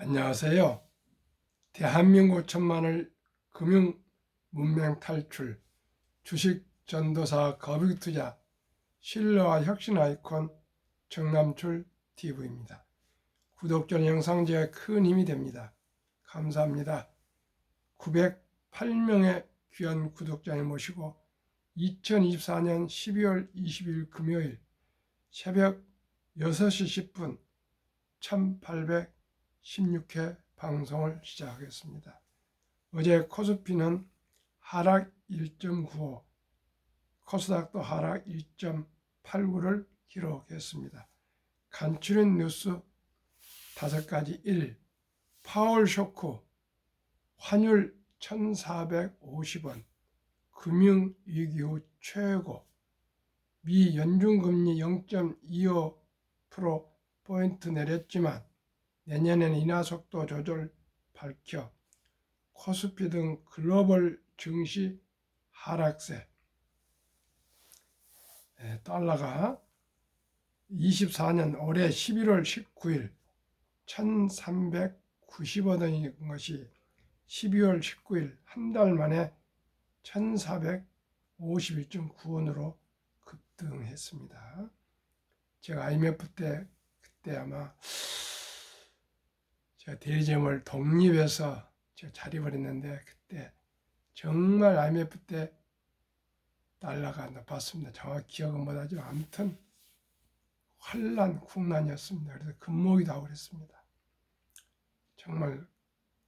안녕하세요. 대한민국 천만을 금융 문명 탈출, 주식 전도사 거북이투자, 신뢰와 혁신 아이콘 정남출 TV입니다. 구독전 영상 제에 큰 힘이 됩니다. 감사합니다. 908명의 귀한 구독자를 모시고 2024년 12월 20일 금요일 새벽 6시 10분 1816회 방송을 시작하겠습니다. 어제 코스피는 하락 1.95, 코스닥도 하락 1.89를 기록했습니다. 간추린 뉴스 5가지. 1. 파월 쇼크, 환율 1450원, 금융위기 후 최고, 미 연준금리 0.25% 내렸지만 내년에는 인하 속도 조절 밝혀 코스피 등 글로벌 증시 하락세. 달러가 24년 올해 11월 19일 1390원인 것이 12월 19일 한 달 만에 1451.9원으로 급등했습니다. 제가 IMF 때 그때 아마 제가 대리점을 독립해서 제가 자립을 했는데 그때 정말 IMF 때 달러가 높았습니다. 정확히 기억은 못하지만 아무튼 환란 국난이었습니다. 그래서 금목이 다 그랬습니다. 정말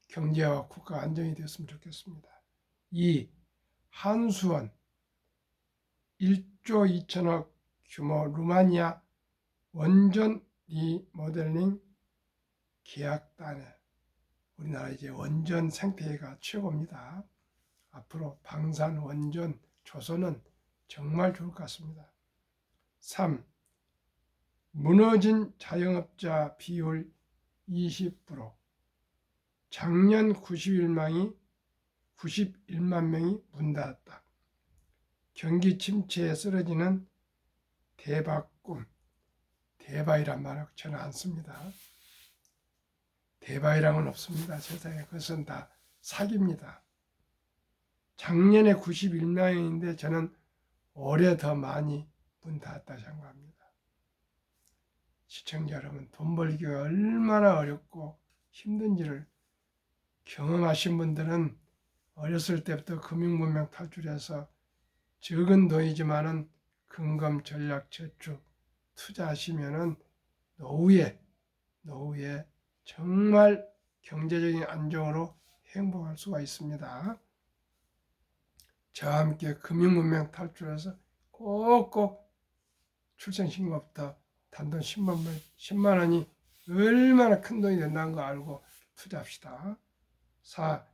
경제와 국가 안정이 되었으면 좋겠습니다. 2. 한수원 1조 2천억 규모 루마니아 원전 리모델링 계약단에 우리나라 이제 원전 생태계가 최고입니다. 앞으로 방산, 원전, 조선은 정말 좋을 것 같습니다. 3. 무너진 자영업자 비율 20%. 작년 91만 명이 문 닫았다. 경기 침체에 쓰러지는 대박꿈. 대박이란 말은 저는 안 씁니다. 대박이란 건 없습니다. 세상에. 그것은 다 사기입니다. 작년에 91명인데 저는 올해 더 많이 문 닫았다 생각합니다. 시청자 여러분, 돈 벌기가 얼마나 어렵고 힘든지를 경험하신 분들은 어렸을 때부터 금융문명 탈출해서 적은 돈이지만은 근검 전략 저축 투자하시면은 노후에 정말 경제적인 안정으로 행복할 수가 있습니다. 저와 함께 금융문명 탈출해서 꼭꼭 출생신고부터 단돈 10만 원이 얼마나 큰 돈이 된다는 거 알고 투자합시다. 4.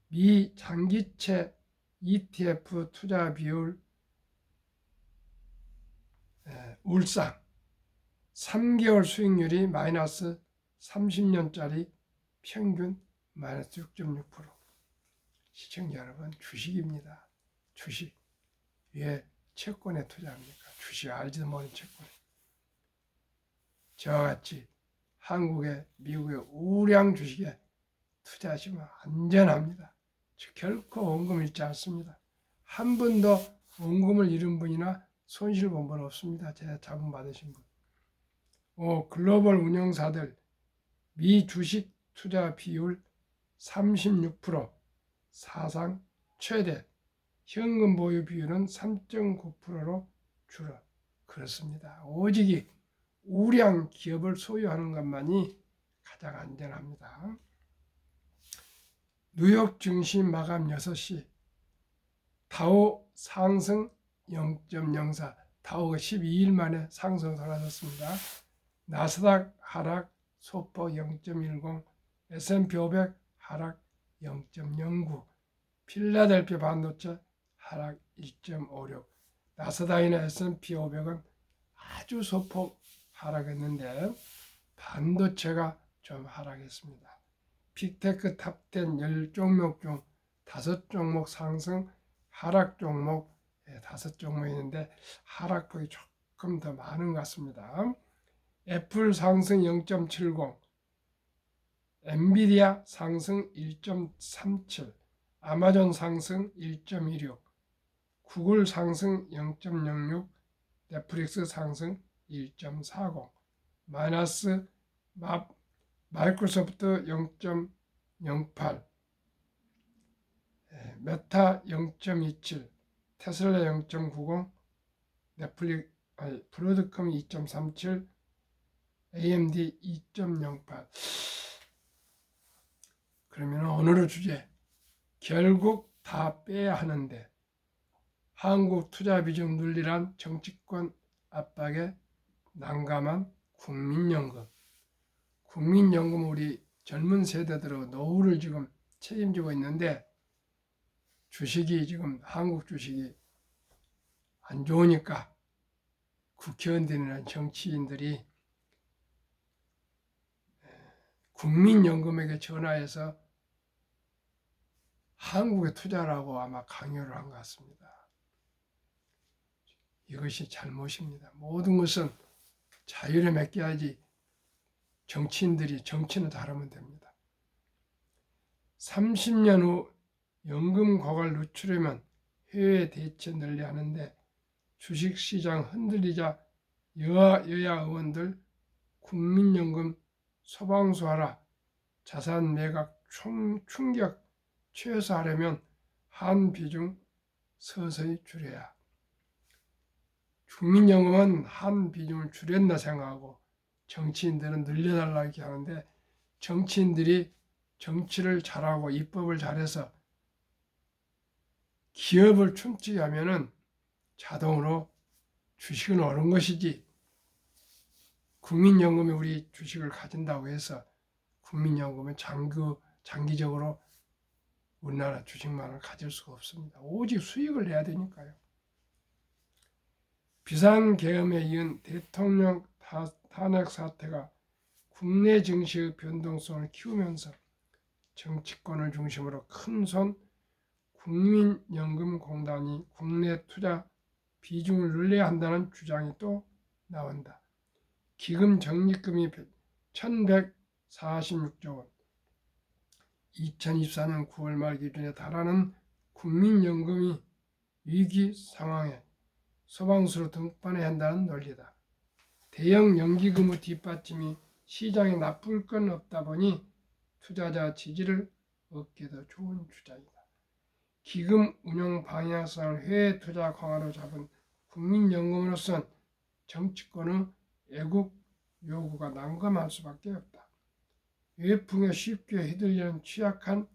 미 장기채 ETF 투자 비율 울상 3개월 수익률이 마이너스 30년짜리 평균 마이너스 6.6%. 시청자 여러분, 주식입니다. 주식. 왜 채권에 투자합니까? 주식 알지도 모르는 채권에. 저와 같이 한국의, 미국의 우량 주식에 투자하시면 안전합니다. 결코 원금 잃지 않습니다. 한 번도 원금을 잃은 분이나 손실 본 분 없습니다. 제가 자금 받으신 분. 5. 글로벌 운용사들 미 주식 투자 비율 36%, 사상 최대, 현금 보유 비율은 3.9%로 줄어. 그렇습니다. 오직 우량 기업을 소유하는 것만이 가장 안전합니다. 뉴욕 증시 마감 6시, 다우 상승 0.04, 다우가 12일 만에 상승 돌아섰습니다. 나스닥 하락 소폭 0.10, S&P 500 하락 0.09, 필라델피아 반도체 하락 1.56, 나스닥이나 S&P 500은 아주 소폭 하락했는데 반도체가 좀 하락했습니다. 빅테크 탑10 10종목 중 5종목 상승, 하락 종목 5종목 있는데 하락폭이 조금 더 많은 것 같습니다. 애플 상승 0.70, 엔비디아 상승 1.37, 아마존 상승 1.16, 구글 상승 0.06, 넷플릭스 상승 1.40, 마이너스 마이크로소프트 0.08, 메타 0.27, 테슬라 0.90, 브로드컴 2.37, AMD 2.08. 그러면 오늘의 주제, 결국 다 빼야 하는데 한국 투자 비중 늘리란 정치권 압박에 난감한 국민연금. 국민연금 우리 젊은 세대들의 노후를 지금 책임지고 있는데 주식이 지금 한국 주식이 안 좋으니까 국회의원들이나 정치인들이 국민연금에게 전화해서 한국에 투자라고 아마 강요를 한 것 같습니다. 이것이 잘못입니다. 모든 것은 자율에 맡겨야지 정치인들이 정치는 다르면 됩니다. 30년 후 연금 고갈 누출하면 해외 대체 늘려 하는데 주식시장 흔들리자 여야 의원들 국민연금 소방수하라, 자산 매각 충격 최소화하려면 한 비중 서서히 줄여야. 국민연금은 한 비중을 줄였나 생각하고 정치인들은 늘려달라고 이렇게 하는데 정치인들이 정치를 잘하고 입법을 잘해서 기업을 춤추하면은 자동으로 주식은 오른 것이지 국민연금이 우리 주식을 가진다고 해서 국민연금은 장기적으로 우리나라 주식만을 가질 수가 없습니다. 오직 수익을 내야 되니까요. 비상계엄에 이은 대통령 탄핵 사태가 국내 증시의 변동성을 키우면서 정치권을 중심으로 큰손 국민연금공단이 국내 투자 비중을 늘려야 한다는 주장이 또 나온다. 기금 적립금이 1,146조 원, 2024년 9월 말 기준에 달하는 국민연금이 위기 상황에 소방수로 등판해야 한다는 논리다. 대형 연기금의 뒷받침이 시장에 나쁠 건 없다 보니 투자자 지지를 얻기도 좋은 주장이다. 기금 운영 방향성을 해외 투자 강화로 잡은 국민연금으로선 정치권의 애국 요구가 난감할 수밖에 없다. 외풍에 쉽게 휘둘리는 취약한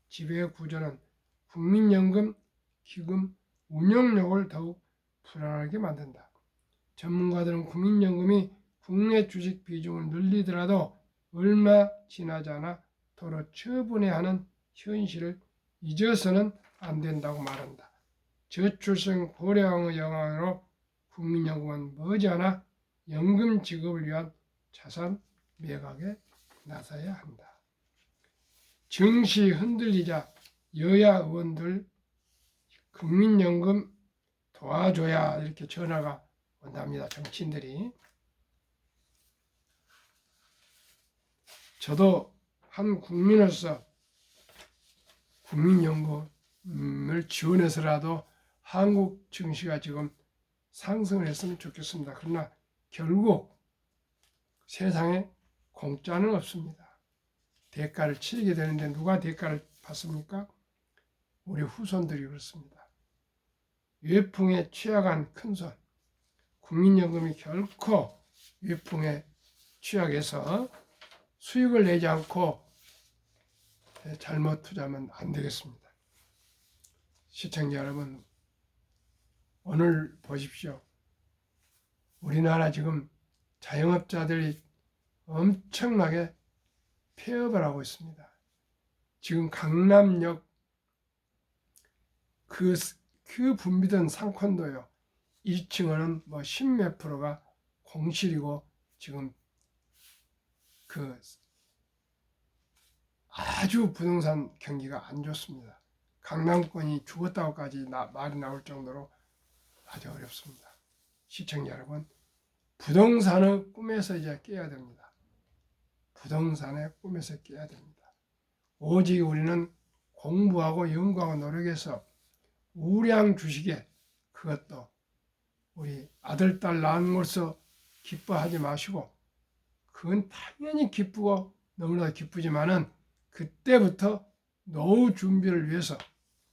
지배구조는 국민연금 기금 운영력을 더욱 불안하게 만든다. 전문가들은 국민연금이 국내 주식 비중을 늘리더라도 얼마 지나지 않아 도로 처분해야 하는 현실을 잊어서는 안 된다고 말한다. 저출생 고령의 영향으로 국민연금은 머지않아 연금 지급을 위한 자산 매각에 나서야 한다. 정시 흔들리자 여야 의원들 국민연금 도와줘야 이렇게 전화가 온답니다. 정치인들이. 저도 한 국민으로서 국민연금을 지원해서라도 한국 증시가 지금 상승을 했으면 좋겠습니다. 그러나 결국 세상에 공짜는 없습니다. 대가를 치르게 되는데 누가 대가를 받습니까? 우리 후손들이 그렇습니다. 외풍에 취약한 큰손, 국민연금이 결코 외풍에 취약해서 수익을 내지 않고 잘못 투자하면 안 되겠습니다. 시청자 여러분, 오늘 보십시오. 우리나라 지금 자영업자들이 엄청나게 폐업을 하고 있습니다. 지금 강남역 그 붐비던 상권도요. 1층은 뭐 10몇 프로가 공실이고 지금 그 아주 부동산 경기가 안 좋습니다. 강남권이 죽었다고까지 말이 나올 정도로 아주 어렵습니다. 시청자 여러분, 부동산의 꿈에서 이제 깨야 됩니다. 부동산의 꿈에서 깨야 됩니다. 오직 우리는 공부하고 연구하고 노력해서 우량 주식에 그것도 우리 아들, 딸 낳은 것으로 기뻐하지 마시고 그건 당연히 기쁘고 너무나 기쁘지만은 그때부터 노후 준비를 위해서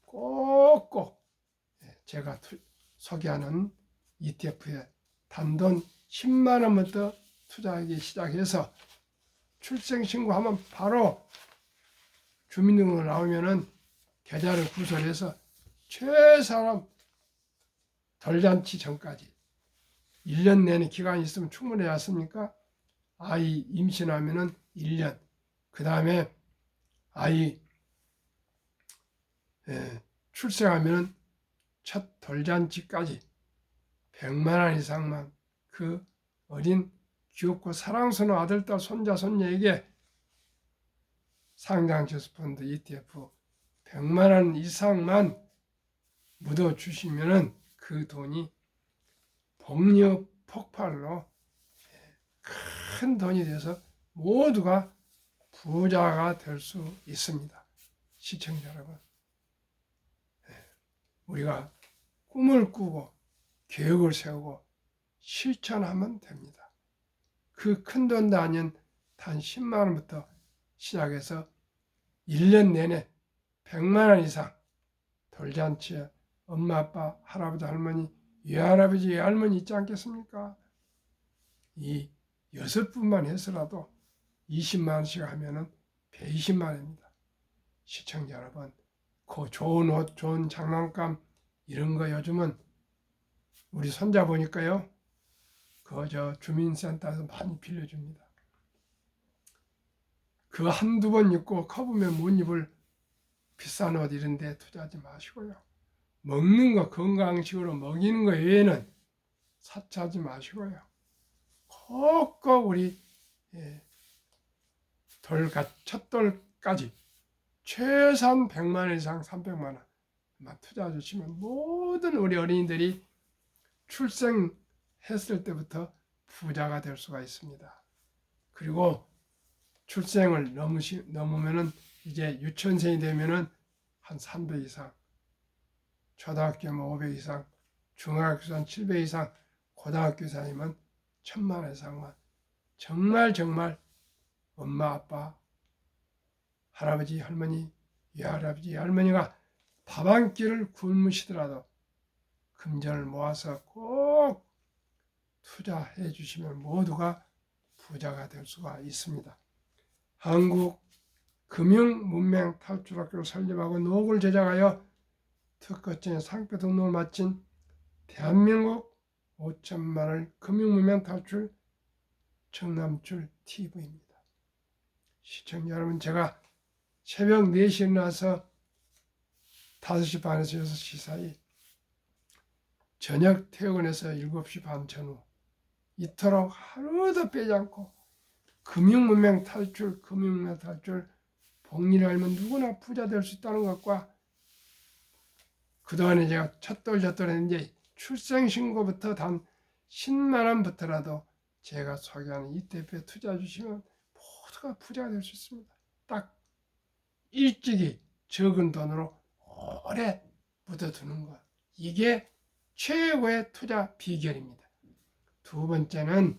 꼭꼭 제가 소개하는 ETF에 단돈 10만 원부터 투자하기 시작해서 출생신고하면 바로 주민등록 나오면은 계좌를 구설해서 최소한 돌잔치 전까지 1년 내내 기간이 있으면 충분하지 않습니까? 아이 임신하면은 1년, 그 다음에 아이 출생하면은 첫 돌잔치까지 100만 원 이상만 그 어린 귀엽고 사랑스러운 아들, 딸, 손자, 손녀에게 상장저축펀드 ETF 100만 원 이상만 묻어주시면은 그 돈이 복리 폭발로 큰 돈이 돼서 모두가 부자가 될 수 있습니다. 시청자 여러분, 우리가 꿈을 꾸고 계획을 세우고 실천하면 됩니다. 그 큰 돈도 아닌 단 10만 원부터 시작해서 1년 내내 100만 원 이상 돌잔치에 엄마, 아빠, 할아버지, 할머니, 외할아버지, 외할머니 있지 않겠습니까? 이 6분만 해서라도 20만 원씩 하면은 120만 원입니다. 시청자 여러분, 그 좋은 옷, 좋은 장난감 이런 거 요즘은 우리 손자 보니까요, 저 주민센터에서 많이 빌려줍니다. 그 한두 번 입고 커보면 못 입을 비싼 옷 이런 데 투자하지 마시고요. 먹는 거 건강식으로 먹이는 거 외에는 사치하지 마시고요. 꼭꼭 우리 첫 돌까지 최소한 100만 원 이상 300만 원만 투자해 주시면 모든 우리 어린이들이 출생했을 때부터 부자가 될 수가 있습니다. 그리고 출생을 넘으면은 이제 유치원생이 되면은 한 300 이상, 초등학교면 500 이상, 중학교는 700 이상, 고등학교 이상이면 1000만 원 이상만 정말 엄마, 아빠, 할아버지, 할머니, 외할아버지, 할머니가 밥 한 끼를 굶으시더라도 금전을 모아서 꼭 투자해 주시면 모두가 부자가 될 수가 있습니다. 한국 금융문맹 탈출학교를 설립하고 노후를 제작하여 특허증에 상표 등록을 마친 대한민국 5천만을 금융문맹 탈출 정남출 TV입니다. 시청자 여러분, 제가 새벽 4시에 일어나서 5시 반에서 6시 사이, 저녁 퇴근해서 7시 반 전후 이토록 하루도 빼지 않고 금융문맹 탈출, 복리를 알면 누구나 부자 될 수 있다는 것과 그동안에 제가 첫돌 했는데 출생신고부터 단 10만 원부터라도 제가 소개하는 ETF에 투자해 주시면 모두가 부자가 될 수 있습니다. 딱 일찍이 적은 돈으로 오래 묻어두는 것, 이게 최고의 투자 비결입니다. 두 번째는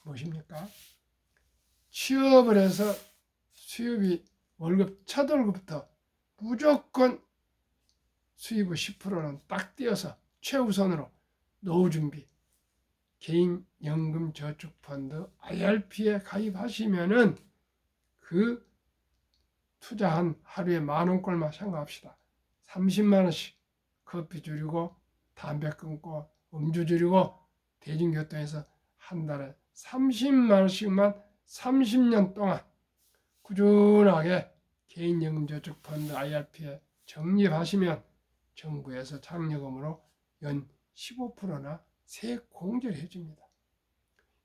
무엇입니까? 취업을 해서 수입이 첫 월급부터 무조건 수입의 10%는 딱 떼어서 최우선으로 노후 준비, 개인연금저축펀드 IRP에 가입하시면은 그 투자한 하루에 10,000원꼴만 생각합시다. 30만 원씩 커피 줄이고 담배 끊고 음주 줄이고 대중교통에서 한 달에 30만 원씩만 30년 동안 꾸준하게 개인연금저축펀드 IRP에 적립하시면 정부에서 장려금으로 연 15%나 세액 공제를 해줍니다.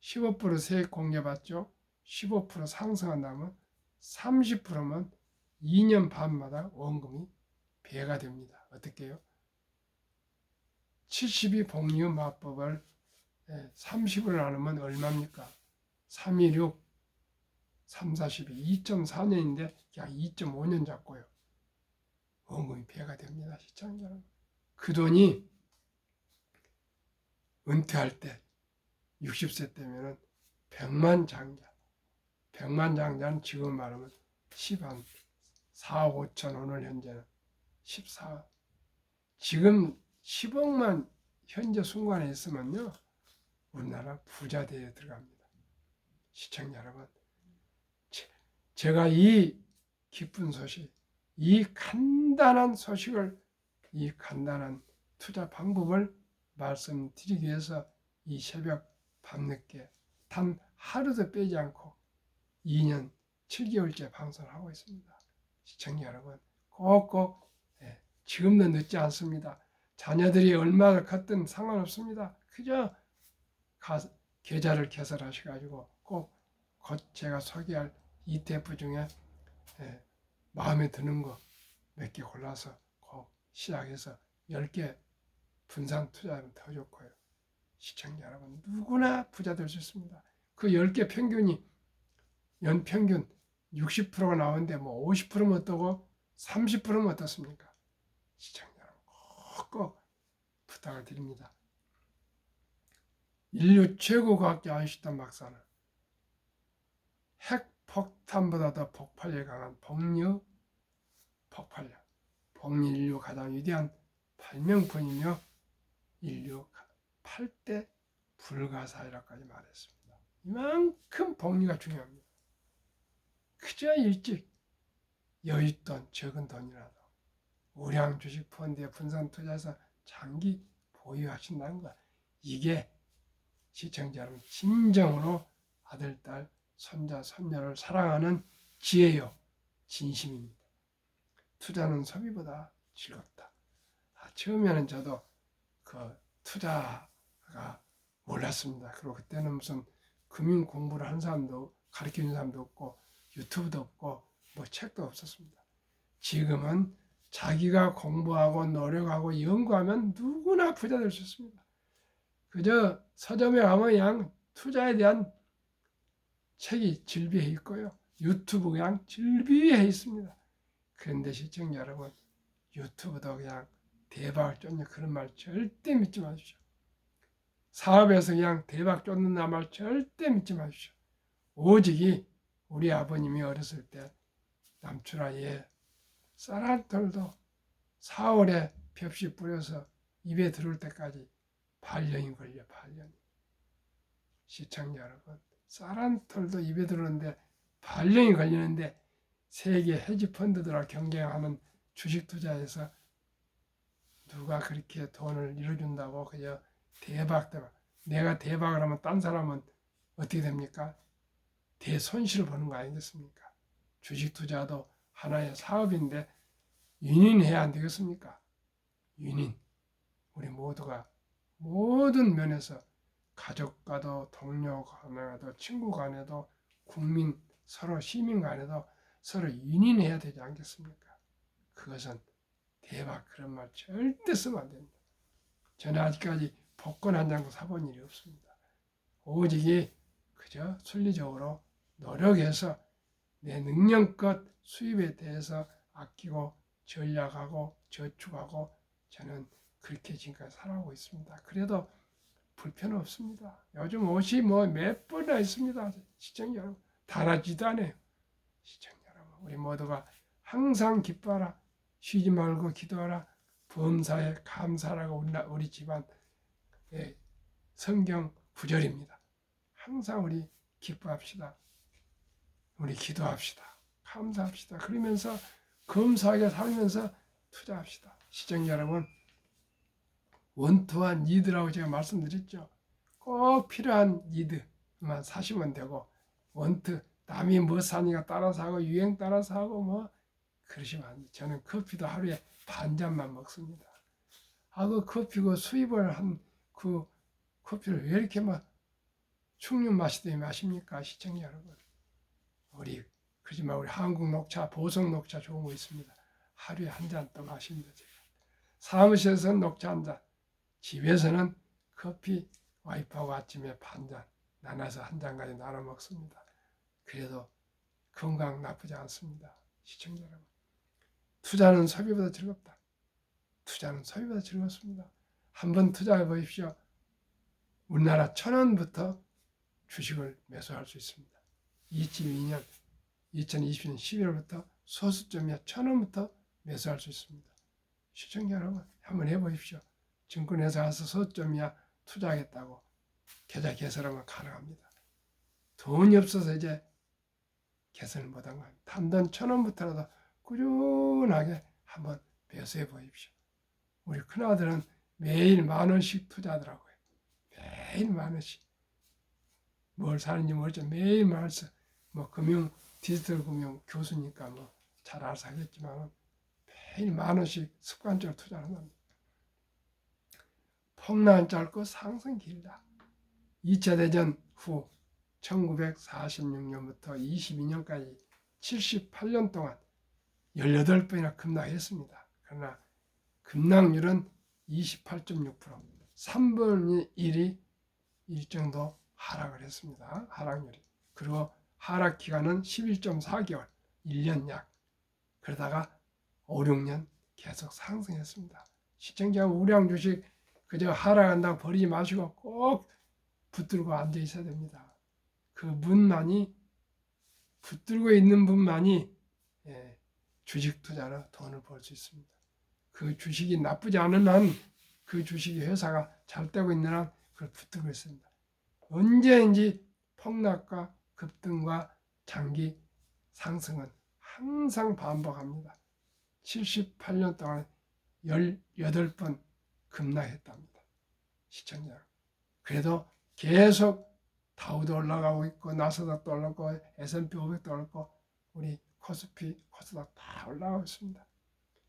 15% 세액 공제 받죠. 15% 상승한다면 30%면 2년 반마다 원금이 배가 됩니다. 어떻게 해요? 70이 복리 마법을 30을 나누면 얼마입니까? 326 3, 40이 2.4년인데 약 2.5년 잡고요. 원금이 배가 됩니다. 시청자 여러분. 그 돈이 은퇴할 때 60세 때면은 100만 장자. 100만 장자는 지금 말하면 10한 4억 5천, 오늘 현재는 14억. 지금 10억만 현재 순간에 있으면요. 우리나라 부자대에 들어갑니다. 시청자 여러분. 제가 이 기쁜 소식, 이 간단한 소식을, 이 간단한 투자 방법을 말씀드리기 위해서 이 새벽 밤늦게 단 하루도 빼지 않고 2년 7개월째 방송을 하고 있습니다. 시청자 여러분, 꼭꼭 지금도 늦지 않습니다. 자녀들이 얼마나 컸든 상관없습니다. 그저 계좌를 개설하셔가지고 꼭 곧 제가 소개할 ETF 중에 마음에 드는 거 몇 개 골라서 꼭 시작해서 10개 분산 투자하면 더 좋고요. 시청자 여러분, 누구나 부자 될 수 있습니다. 그 10개 평균이 연평균 60%가 나오는데 뭐 50%면 어떠고 30%면 어떻습니까? 시청자 여러분, 꼭 부탁을 드립니다. 인류 최고 과학자 아인슈타인 박사는 핵폭탄보다 더 폭발력이 강한 복류 폭발력, 복인류 가장 위대한 발명품이며 인류 8대 불가사의라까지 말했습니다. 이만큼 복리가 중요합니다. 그저 일찍 여윳돈, 적은 돈이라도 우량 주식 펀드에 분산 투자해서 장기 보유하신다는 것, 이게 시청자 여러분 진정으로 아들, 딸, 손자, 손녀를 사랑하는 지혜요, 진심입니다. 투자는 소비보다 즐겁다. 처음에는 저도 그 투자가 몰랐습니다. 그리고 그때는 무슨 금융 공부를 한 사람도 가르치는 사람도 없고 유튜브도 없고 뭐 책도 없었습니다. 지금은 자기가 공부하고 노력하고 연구하면 누구나 부자 될 수 있습니다. 그저 서점에 가면 그냥 투자에 대한 책이 질비해 있고요. 유튜브 그냥 질비해 있습니다. 그런데 시청자 여러분, 유튜브도 그냥 대박을 쫓는 그런 말 절대 믿지 마십시오. 사업에서 그냥 대박 쫓는다 말 절대 믿지 마십시오. 오직이 우리 아버님이 어렸을 때 남추라 얘 쌀 한 톨도 4월에 벽시 뿌려서 입에 들어올 때까지 반년이 걸려, 반년이. 시청자 여러분, 쌀 한 톨도 입에 들어오는데 반년이 걸리는데 세계 헤지펀드들과 경쟁하는 주식 투자에서 누가 그렇게 돈을 잃어준다고 그저 대박. 내가 대박을 하면 딴 사람은 어떻게 됩니까? 대손실을 보는 거 아니겠습니까? 주식 투자도 하나의 사업인데 윤인해야 안 되겠습니까? 윤인. 우리 모두가 모든 면에서 가족과도 동료 간에도 친구 간에도 국민 서로 시민 간에도 서로 윤인해야 되지 않겠습니까? 그것은 대박 그런 말 절대 쓰면 안 됩니다. 저는 아직까지 복권 한 장도 사본 일이 없습니다. 오직 그저 순리적으로 노력해서 내 능력껏 수입에 대해서 아끼고 전략하고 저축하고 저는 그렇게 지금까지 살아오고 있습니다. 그래도 불편은 없습니다. 요즘 옷이 뭐 몇 번이나 있습니다. 시청자 여러분, 달아지도 않아요. 시청자 여러분, 우리 모두가 항상 기뻐하라. 쉬지 말고 기도하라. 범사에 감사라고 우리 집안 성경 구절입니다. 항상 우리 기뻐합시다. 우리 기도합시다. 감사합시다. 그러면서 검소하게 살면서 투자합시다. 시청자 여러분, 원투한 니드라고 제가 말씀드렸죠. 꼭 필요한 니드만 사시면 되고, 원투 남이 뭐 사니까 따라서 하고 유행 따라서 하고 뭐 그러시면 안 돼요. 저는 커피도 하루에 반 잔만 먹습니다. 그 커피고 수입을 한 그 커피를 왜 이렇게 막 충분 마시더니 마십니까? 시청자 여러분, 그러지만 우리 한국 녹차, 보석 녹차 좋은 거 있습니다. 하루에 한 잔 또 마십니다. 제가. 사무실에서는 녹차 한 잔, 집에서는 커피 와이프하고 아침에 반 잔 나눠서 한 잔까지 나눠 먹습니다. 그래도 건강 나쁘지 않습니다. 시청자 여러분. 투자는 소비보다 즐겁다. 투자는 소비보다 즐겁습니다. 한번 투자해 보십시오. 우리나라 1,000원부터 주식을 매수할 수 있습니다. 2020년 11월부터 소수점이야 1,000원부터 매수할 수 있습니다. 시청자 여러분 한번 해보십시오. 증권회사 가서 소수점이야 투자하겠다고 계좌 개설하면 가능합니다. 돈이 없어서 이제 개설 못한 겁니다. 단돈 1,000원부터라도 꾸준하게 한번 매수해 보십시오. 우리 큰아들은 매일 10,000원씩 투자하더라고요. 매일 10,000원씩. 뭘 사는지 모르죠. 매일 10,000원씩. 뭐 디지털 금융 교수니까 뭐 잘 알아서 하겠지만 매일 10,000원씩 습관적으로 투자하는 겁니다. 폭락은 짧고 상승 길다. 2차 대전 후 1946년부터 22년까지 78년 동안 18번이나 급락했습니다. 그러나 급락률은 28.6%, 3분의 1이 일정도 하락을 했습니다. 하락률이. 그리고 하락 기간은 11.4개월, 1년 약. 그러다가 5, 6년 계속 상승했습니다. 시청자 우량 주식 그저 하락한다고 버리지 마시고 꼭 붙들고 앉아 있어야 됩니다. 그 분만이 붙들고 있는 분만이 주식 투자로 돈을 벌 수 있습니다. 그 주식이 나쁘지 않은 한 그 주식이 회사가 잘 되고 있는 한 그걸 붙들고 있습니다. 언제인지 폭락과 급등과 장기 상승은 항상 반복합니다. 78년 동안 18번 급락했답니다. 시청자. 그래도 계속 다우도 올라가고 있고 나스닥도 올라가고 S&P 500도 올라가고 우리 코스피, 코스닥 다 올라가고 있습니다.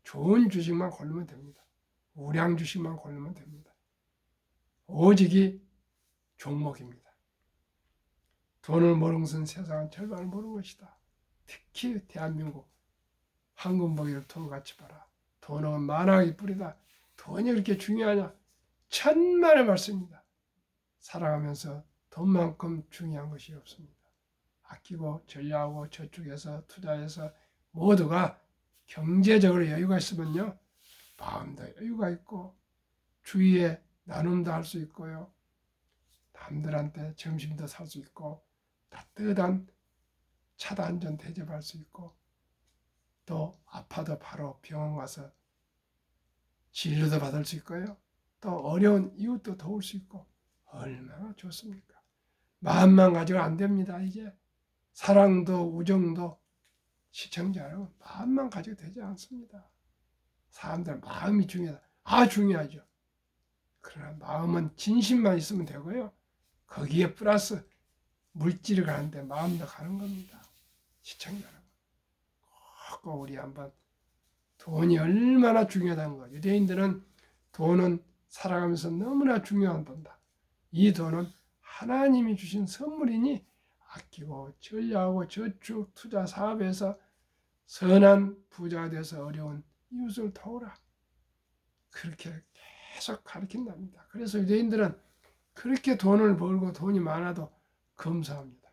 좋은 주식만 고르면 됩니다. 우량 주식만 고르면 됩니다. 오직이 종목입니다. 돈을 모르는 것은 세상은 절반을 모르는 것이다. 특히 대한민국 황금보기를 돌같이 봐라. 돈은 만왕의 뿌리다. 돈이 그렇게 중요하냐? 천만의 말씀입니다. 살아가면서 돈만큼 중요한 것이 없습니다. 아끼고 전략하고 저축해서 투자해서 모두가 경제적으로 여유가 있으면요. 마음도 여유가 있고 주위에 나눔도 할 수 있고요. 남들한테 점심도 살 수 있고 따뜻한 차도 한 잔 대접할 수 있고 또 아파도 바로 병원 가서 진료도 받을 수 있고요. 또 어려운 이웃도 도울 수 있고 얼마나 좋습니까? 마음만 가지고 안 됩니다. 이제 사랑도 우정도 시청자 여러분 마음만 가지고 되지 않습니다. 사람들 마음이 중요하다. 중요하죠. 그러나 마음은 진심만 있으면 되고요. 거기에 플러스 물질이 가는데 마음도 가는 겁니다. 시청자 여러분 꼭 우리 한번 돈이 얼마나 중요하다는 거. 유대인들은 돈은 살아가면서 너무나 중요한 돈다. 이 돈은 하나님이 주신 선물이니 아끼고 전략하고 저축 투자 사업에서 선한 부자가 돼서 어려운 이웃을 도우라. 그렇게 계속 가르친답니다. 그래서 유대인들은 그렇게 돈을 벌고 돈이 많아도 검소합니다.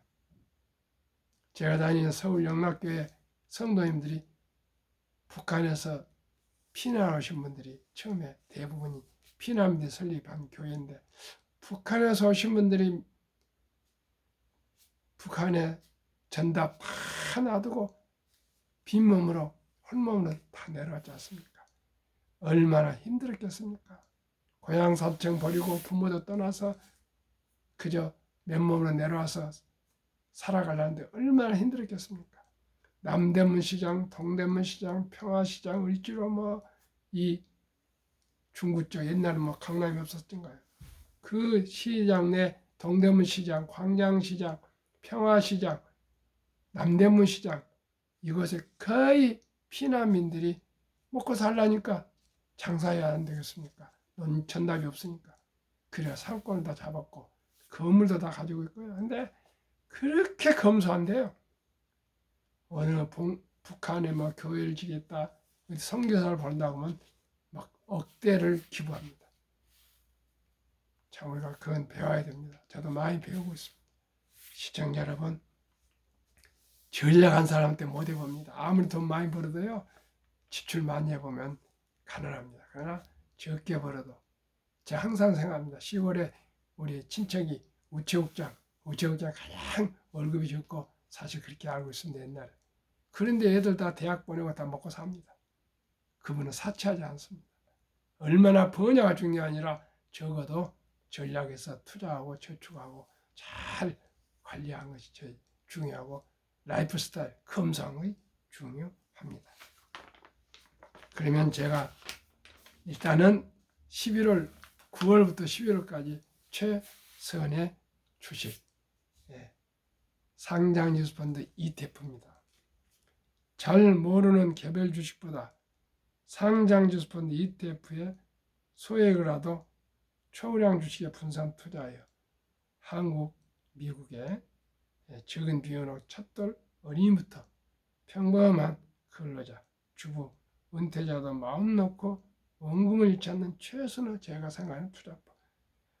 제가 다니는 서울 영락교회 성도님들이 북한에서 피난 오신 분들이 처음에 대부분이 피난민들 설립한 교회인데 북한에서 오신 분들이 북한에 전답 다 놔두고 빈몸으로 홀몸으로 다 내려왔지 않습니까? 얼마나 힘들었겠습니까? 고향 삼청 버리고 부모도 떠나서 그저 맨몸으로 내려와서 살아가려는데 얼마나 힘들었겠습니까? 남대문 시장, 동대문 시장, 평화시장, 을지로 이 중구 쪽 옛날에 강남이 없었던가요? 그 시장 내 동대문 시장, 광장시장, 평화시장, 남대문 시장 이곳에 거의 피난민들이 먹고 살라니까 장사해야 안 되겠습니까? 전답이 없으니까. 그래 상권을 다 잡았고 건물도 다 가지고 있고요. 근데 그렇게 검소한데요. 어느 북한에 교회를 지겠다, 선교사를 보낸다고 하면 막 억대를 기부합니다. 참 우리가 그건 배워야 됩니다. 저도 많이 배우고 있습니다. 시청자 여러분, 전략한 사람한테 못 해봅니다. 아무리 돈 많이 벌어도요, 지출 많이 해보면 가난합니다. 그러나 적게 벌어도, 제가 항상 생각합니다. 10월에 우리 친척이 우체국장 가장 월급이 적고, 사실 그렇게 알고 있습니다, 옛날에. 그런데 애들 다 대학 보내고 다 먹고 삽니다. 그분은 사치하지 않습니다. 얼마나 버냐가 중요한 게 아니라 적어도 전략해서 투자하고 저축하고 잘 관리하는 것이 제일 중요하고, 라이프 스타일, 금성이 중요합니다. 그러면 제가 일단은 9월부터 11월까지 최선의 주식, 상장지수펀드 ETF입니다. 잘 모르는 개별 주식보다 상장지수펀드 ETF에 소액이라도 초량 주식에 분산 투자하여 한국, 미국의 적은 비용으로 첫돌 어린이부터 평범한 근로자, 주부, 은퇴자도 마음 놓고 원금을 잃지 않는 최선의 제가 생각하는 투자법.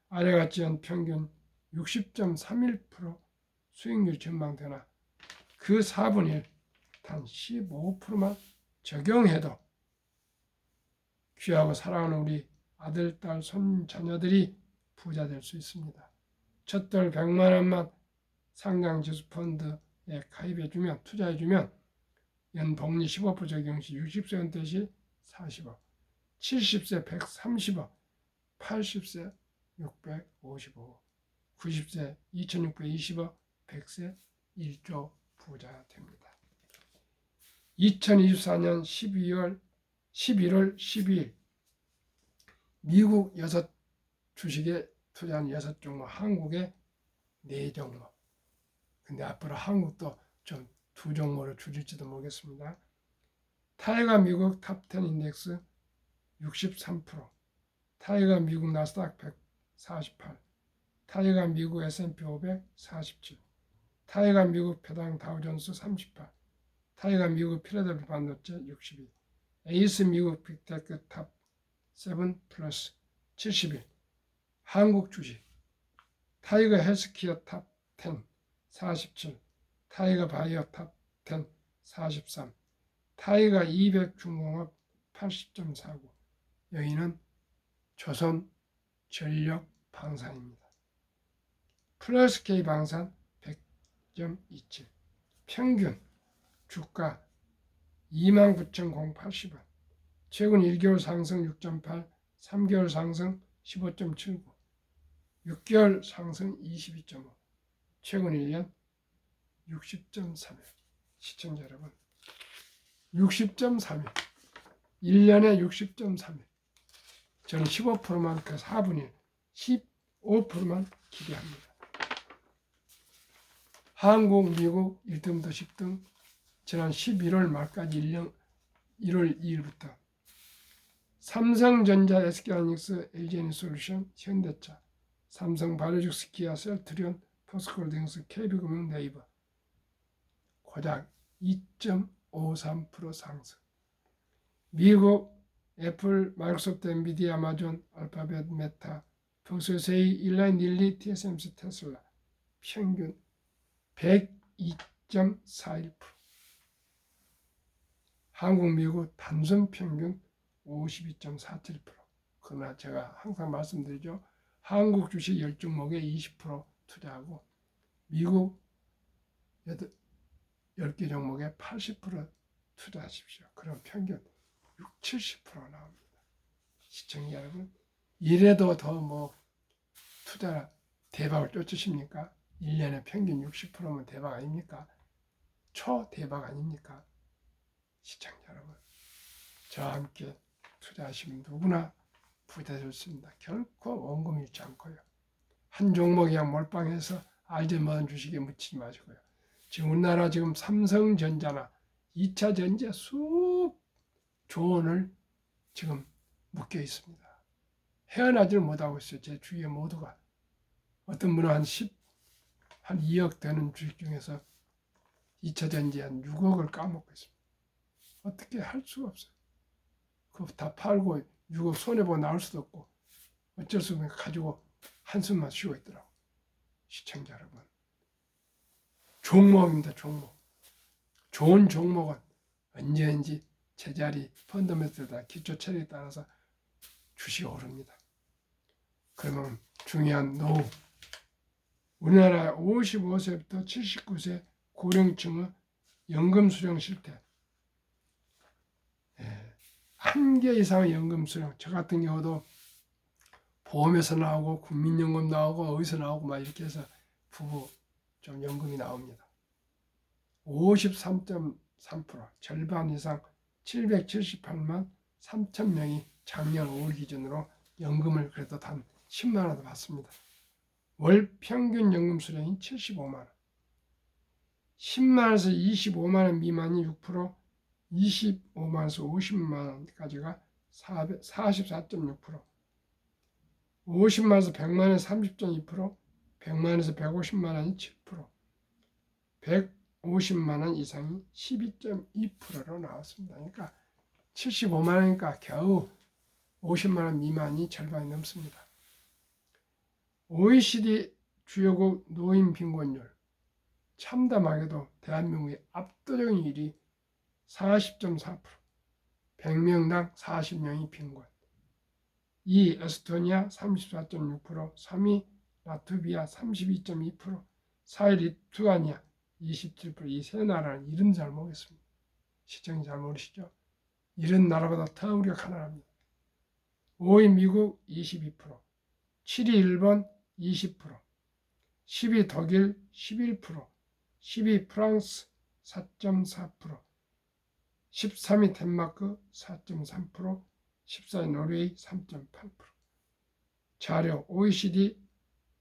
아래가 지은 평균 60.31% 수익률 전망되나 그 4분의 1, 단 15%만 적용해도 귀하고 사랑하는 우리 아들, 딸, 손, 자녀들이 부자 될 수 있습니다. 첫돌 100만 원만 상장지수펀드에 가입해주면, 투자해주면 연복리 15% 적용 시 60세 은퇴 시 40억, 70세 130억, 80세 655억, 90세 2620억, 100세 1조 부자 됩니다. 2024년 11월 12일 미국 6주식에 투자한 6종목, 한국의 4종목. 근데 앞으로 한국도 좀 2종목으로 줄일지도 모르겠습니다. 타이가 미국 탑10 인덱스 63%, 타이가 미국 나스닥 148, 타이가 미국 S&P 500 47, 타이가 미국 배당 다우존스 38, 타이가 미국 필라델피아 반도체 62, 에이스 미국 빅테크 탑7 플러스 71, 한국 주식 타이거 헬스케어 탑10 47, 타이거 바이오 탑10 43, 타이거 200 중공업 80.49, 여기는 조선 전력 방산입니다. 플러스 K 방산 100.27, 평균 주가 29,080원, 최근 1개월 상승 6.8, 3개월 상승 15.79, 6개월 상승 22.5, 최근 1년 60.3회. 시청자 여러분, 60.3회, 1년에 60.3회. 저는 15%만, 그 4분의 15%만 기대합니다. 한국, 미국 1등부터 10등, 지난 11월 말까지 1월 2일부터 삼성전자, SK하이닉스, LG에너지솔루션, 현대차, 삼성, 바이오로직스, 기아, 셀트리온, 포스코홀딩스, KB금융, 네이버 고작 2.53% 상승. 미국 애플, 마이크로소프트, 엔비디아, 아마존, 알파벳, 메타, 평소세이, 일라인, 릴리, TSMC, 테슬라 평균 102.41%. 한국, 미국 단순 평균 52.47%. 그러나 제가 항상 말씀드리죠. 한국 주식 10종목에 20% 투자하고 미국 10개 종목에 80% 투자하십시오. 그럼 평균 70% 나옵니다. 시청자 여러분, 이래도 더 투자 대박을 쫓으십니까? 1년에 평균 60%면 대박 아닙니까? 초대박 아닙니까? 시청자 여러분, 저와 함께 투자하시면 누구나 부자 될 수 있습니다. 결코 원금 잃지 않고요. 한 종목에 몰빵해서 알지 못한 주식에 묻히지 마시고요. 지금 우리나라 지금 삼성전자나 2차 전지 수억 조원을 지금 묶여 있습니다. 헤어나지를 못하고 있어요. 제 주위에 모두가. 어떤 분은 한 2억 되는 주식 중에서 2차 전지에 한 6억을 까먹고 있습니다. 어떻게 할 수가 없어요. 그거 다 팔고 6억 손해보고 나올 수도 없고 어쩔 수 없으면 가지고 한숨만 쉬고 있더라고. 시청자 여러분, 종목입니다. 종목. 좋은 종목은 언제든지 제자리 펀더멘털이나 기초 체력에 따라서 주식이 오릅니다. 그러면 중요한 노후, 우리나라 55세부터 79세 고령층의 연금 수령 실태, 1개 이상의 연금 수령, 저 같은 경우도 보험에서 나오고 국민연금 나오고 어디서 나오고 막 이렇게 해서 부부 좀 연금이 나옵니다. 53.3%, 절반 이상 778만 3천 명이 작년 5월 기준으로 연금을 그래도 단 10만 원도 받습니다. 월 평균 연금 수령이 75만 원. 10만 원에서 25만 원 미만이 6%, 25만 원에서 50만 원까지가 44.6%, 50만 원에서 100만 원에 30.2%, 100만 원에서 150만 원이 7%, 150만 원 이상이 12.2%로 나왔습니다. 그러니까 75만 원이니까 겨우 50만 원 미만이 절반이 넘습니다. OECD 주요국 노인 빈곤율, 참담하게도 대한민국의 압도적인 1위 40.4%, 100명당 40명이 빈곤. 2위 에스토니아 34.6%, 3위 라트비아 32.2%, 4위 리투아니아 27%. 이 세 나라는 이름 잘 모르겠습니다. 시청이 잘 모르시죠? 이런 나라보다 더 우리가 가난합니다. 5위 미국 22%, 7위 일본 20%, 10위 독일 11%, 10위 프랑스 4.4%, 13위 덴마크 4.3%, 14위 노르웨이 3.8%. 자료 OECD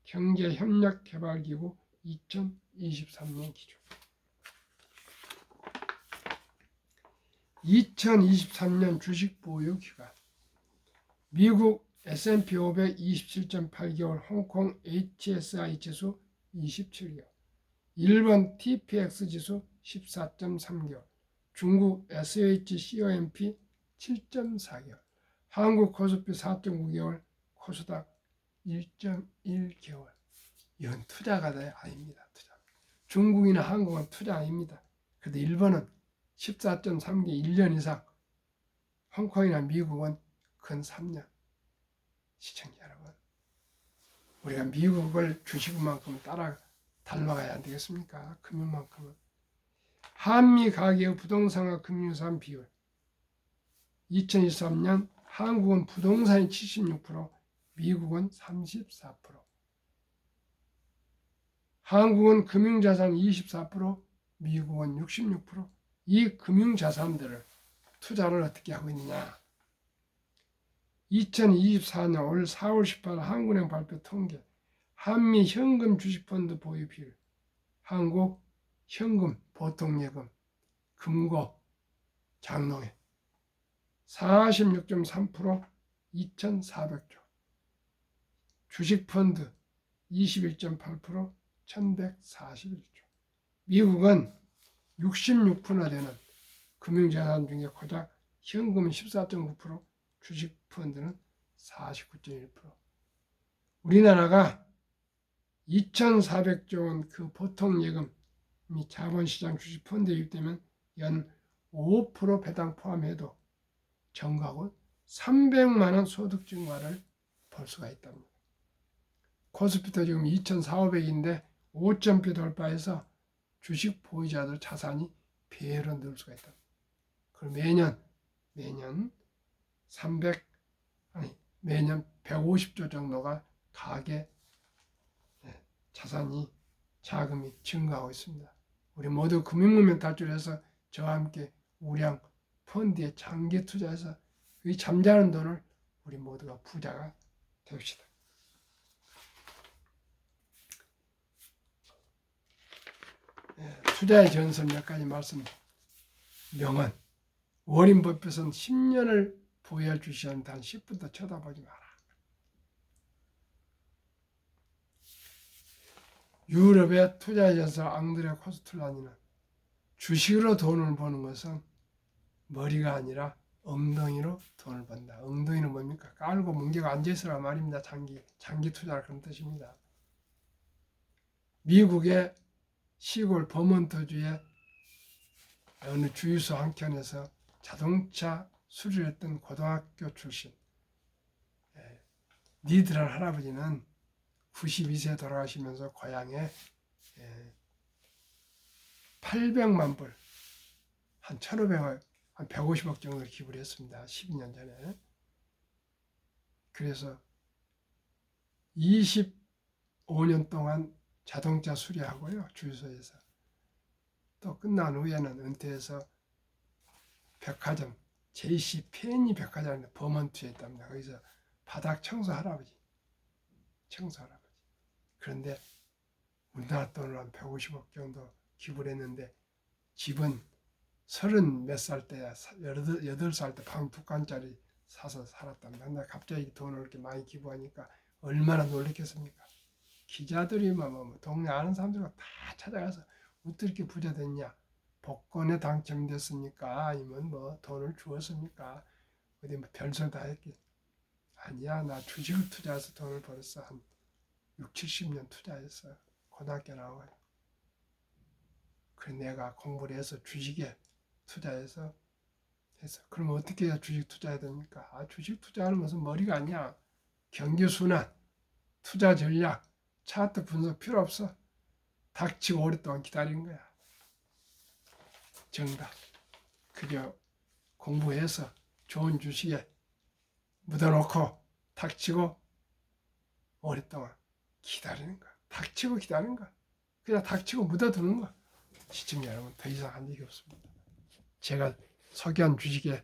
경제협력개발기구 2023년 기준. 2023년 주식 보유 기간. 미국 S&P 500 27.8개월, 홍콩 HSI 지수 27개월, 일본 TPX 지수 14.3개월, 중국 SHCOMP 7.4개월, 한국 코스피 4.9개월, 코스닥 1.1개월. 이건 투자가 아닙니다. 투자. 중국이나 한국은 투자 아닙니다. 그런데 일본은 14.3개 1년 이상, 홍콩이나 미국은 근 3년. 시청자 여러분, 우리가 미국을 주식만큼 따라 닮아가야 안 되겠습니까? 금융만큼은. 한미 가계의 부동산과 금융산 비율. 2023년 한국은 부동산이 76%, 미국은 34%. 한국은 금융자산 24%, 미국은 66%. 이 금융자산들을 투자를 어떻게 하고 있느냐? 2024년 올 4월 18일 한국은행 발표 통계, 한미 현금 주식펀드 보유 비율, 한국 현금 보통예금 금고 장롱에 46.3%, 2,400조, 주식펀드 21.8%, 1,141조. 미국은 66%나 되는 금융자산 중에 고작 현금은 14.9%, 주식펀드는 49.1%. 우리나라가 2,400조 원 그 보통예금 및 자본시장 주식펀드에 유입되면 연 5% 배당 포함해도 전가고 300만 원 소득 증가를 볼 수가 있답니다. 코스피도 지금 2,400인데 5.0배 돌파해서 주식 보유자들 자산이 배로 늘 수가 있다. 그럼 매년 150조 정도가 가계 자산이 자금이 증가하고 있습니다. 우리 모두 금융문명 탈출해서 저와 함께 우량 펀드에 장기 투자해서 이 잠자는 돈을 우리 모두가 부자가 됩시다. 투자의 전설 몇 가지 말씀. 명언. 워린 버핏은 10년을 보유할 주식은 단 10분도 쳐다보지 마라. 유럽의 투자의 전설 앙드레 코스툴라니는 주식으로 돈을 버는 것은 머리가 아니라 엉덩이로 돈을 번다. 엉덩이는 뭡니까? 깔고 뭉개고 앉아있으라 말입니다. 장기 투자를 그런 뜻입니다. 미국의 시골 버몬트주의 어느 주유소 한켠에서 자동차 수리를 했던 고등학교 출신 니드란 할아버지는 92세 돌아가시면서 고향에 800만 불, 한 1,500억, 한 150억 정도를 기부를 했습니다. 12년 전에. 그래서 25년 동안 자동차 수리하고요. 주유소에서. 또 끝난 후에는 은퇴해서 백화점, JC 페니 백화점에 버먼트에 있답니다. 거기서 바닥 청소 할아버지. 그런데 우리나라 돈으로 한 150억 정도 기부를 했는데 집은 30 몇 살 때, 8살 때 방 2칸짜리 사서 살았답니다. 근데 갑자기 돈을 이렇게 많이 기부하니까 얼마나 놀랬겠습니까? 기자들이 뭐 동네 아는 사람들과 다 찾아가서 어떻게 이렇게 부자 됐냐? 복권에 당첨됐습니까? 아니면 뭐 돈을 주었습니까? 어디 뭐 별설 다 했겠? 아니야, 나 주식을 투자해서 돈을 벌었어. 한 6, 70년 투자했어. 고등학교 나와요. 그래 내가 공부를 해서 주식에 투자해서 했어. 그럼 어떻게 해야 주식 투자해야 됩니까? 아, 주식 투자하는 것은 머리가 아니야. 경기 순환, 투자 전략, 차트 분석 필요 없어. 닥치고 오랫동안 기다린 거야. 정답. 그저 공부해서 좋은 주식에 묻어놓고 닥치고 오랫동안 기다리는 거야. 닥치고 기다리는 거야. 그냥 닥치고 묻어두는 거야. 시청자 여러분, 더 이상 한 얘기 없습니다. 제가 소개한 주식에